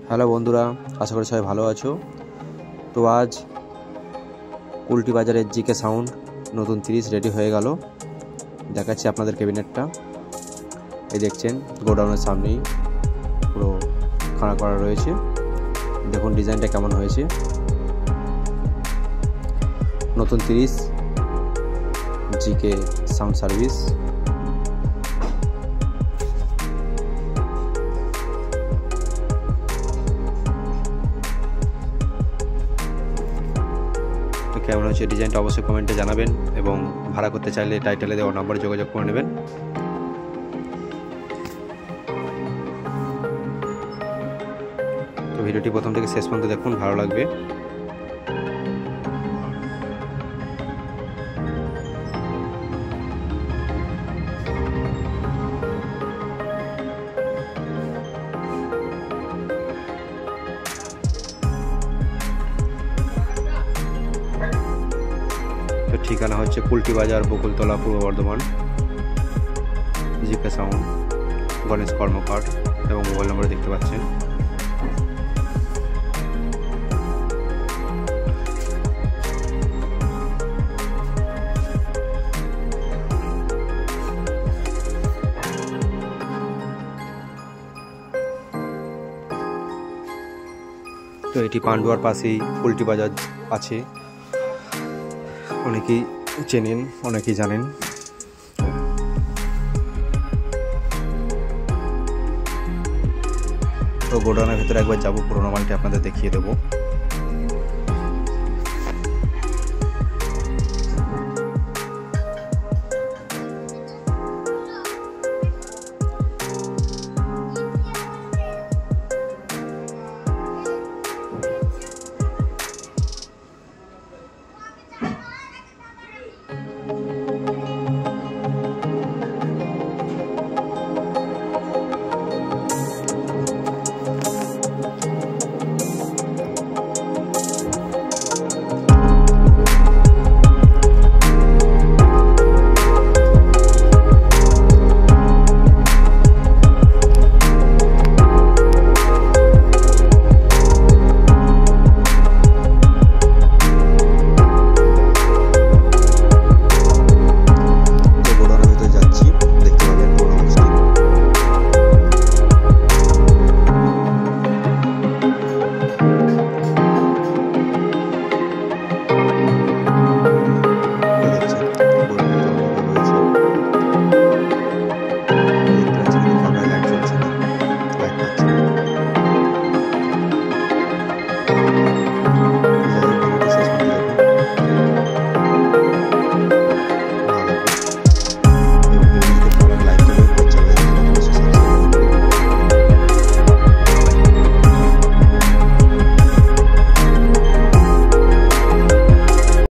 Hello বন্ধুরা, আশা করি সবাই ভালো আছো। তো আজ কুলটি বাজারের জিকে সাউন্ড নতুন 30 রেডি হয়ে গেল। দেখাচ্ছি আপনাদের ক্যাবিনেটটা। এই দেখছেন গোডাউনের সামনেই পুরো খাড়া করা রয়েছে। দেখুন ডিজাইনটা কেমন হয়েছে। নতুন 30 জিকে সাউন্ড সার্ভিস। কেমন হচ্ছে ডিজাইনটা অবশ্যই কমেন্টে জানাবেন, এবং ভাড়া করতে চাইলে টাইটেলে দেওয়া নম্বরে যোগাযোগ করে নেবেন। তো ভিডিওটি প্রথম থেকে শেষ পর্যন্ত দেখুন, ভালো লাগবে। ঠিকানা হচ্ছে কুলটি বাজার, বকুলতলা, পূর্ব বর্ধমান। জিকে সাউন্ড, গণেশ কর্মকার, এবং মোবাইল নম্বর দেখতে পাচ্ছেন। তো এটি পান্ডুয়ার পাশেই কুলটি বাজার আছে, অনেকেই চেনেন, অনেকেই জানেন। তো গোডাউনের ভিতরে একবার যাবো, পুরোনো মালটি আপনাদের দেখিয়ে দেবো।